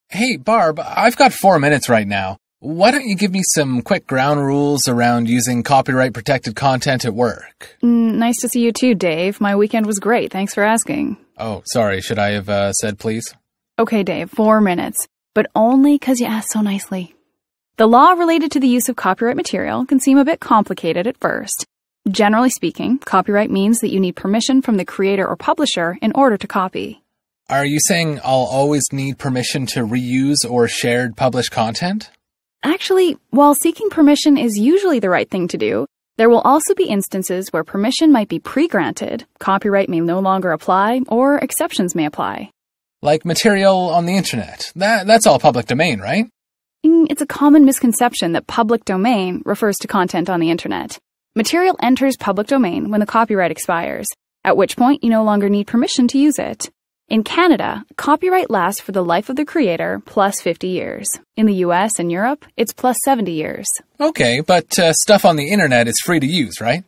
Hey, Barb, I've got 4 minutes right now. Why don't you give me some quick ground rules around using copyright-protected content at work? Nice to see you too, Dave. My weekend was great. Thanks for asking. Oh, sorry. Should I have said please? Okay, Dave, 4 minutes. But only 'cause you asked so nicely. The law related to the use of copyright material can seem a bit complicated at first. Generally speaking, copyright means that you need permission from the creator or publisher in order to copy. Are you saying I'll always need permission to reuse or shared published content? Actually, while seeking permission is usually the right thing to do, there will also be instances where permission might be pre-granted, copyright may no longer apply, or exceptions may apply. Like material on the internet. That's all public domain, right? It's a common misconception that public domain refers to content on the internet. Material enters public domain when the copyright expires, at which point you no longer need permission to use it. In Canada, copyright lasts for the life of the creator plus 50 years. In the US and Europe, it's plus 70 years. Okay, but stuff on the internet is free to use, right?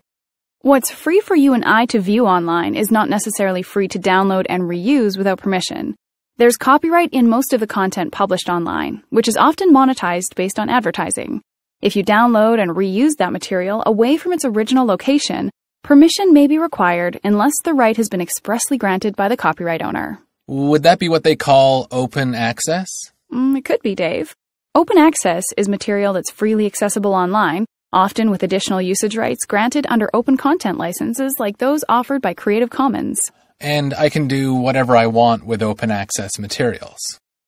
What's free for you and I to view online is not necessarily free to download and reuse without permission. There's copyright in most of the content published online, which is often monetized based on advertising. If you download and reuse that material away from its original location, permission may be required unless the right has been expressly granted by the copyright owner. Would that be what they call open access? It could be, Dave. Open access is material that's freely accessible online, often with additional usage rights granted under open content licenses like those offered by Creative Commons. And I can do whatever I want with open access materials.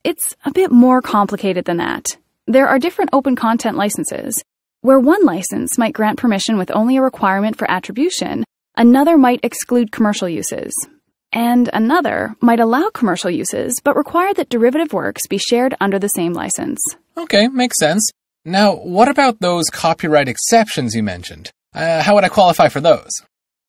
It's a bit more complicated than that. There are different open content licenses. Where one license might grant permission with only a requirement for attribution, another might exclude commercial uses. And another might allow commercial uses, but require that derivative works be shared under the same license. Okay, makes sense. Now, what about those copyright exceptions you mentioned? How would I qualify for those?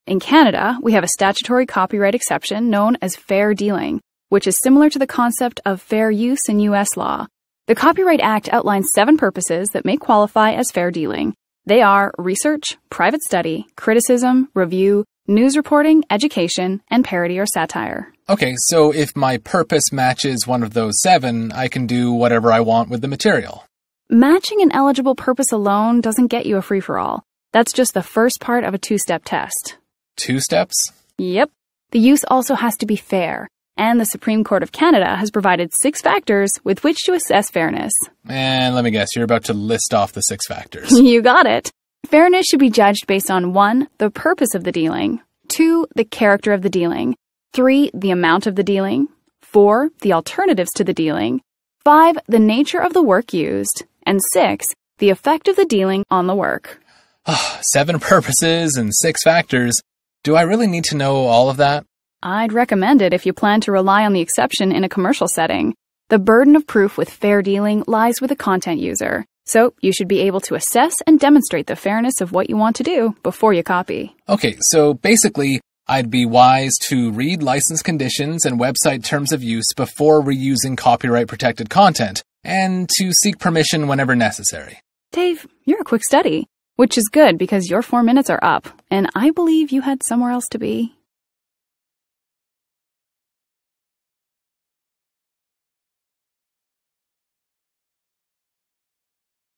In Canada, we have a statutory copyright exception known as fair dealing, which is similar to the concept of fair use in U.S. law. The Copyright Act outlines 7 purposes that may qualify as fair dealing. They are research, private study, criticism, review, news reporting, education, and parody or satire. Okay, so if my purpose matches one of those 7, I can do whatever I want with the material. Matching an eligible purpose alone doesn't get you a free-for-all. That's just the first part of a 2-step test. 2 steps? Yep. The use also has to be fair, and the Supreme Court of Canada has provided 6 factors with which to assess fairness. And let me guess, you're about to list off the 6 factors. You got it. Fairness should be judged based on 1, the purpose of the dealing, 2, the character of the dealing, 3, the amount of the dealing, 4, the alternatives to the dealing, 5, the nature of the work used, and 6, the effect of the dealing on the work. 7 purposes and 6 factors. Do I really need to know all of that? I'd recommend it if you plan to rely on the exception in a commercial setting. The burden of proof with fair dealing lies with the content user, so you should be able to assess and demonstrate the fairness of what you want to do before you copy. Okay, so basically, I'd be wise to read license conditions and website terms of use before reusing copyright-protected content, and to seek permission whenever necessary. Dave, you're a quick study, which is good because your 4 minutes are up, and I believe you had somewhere else to be.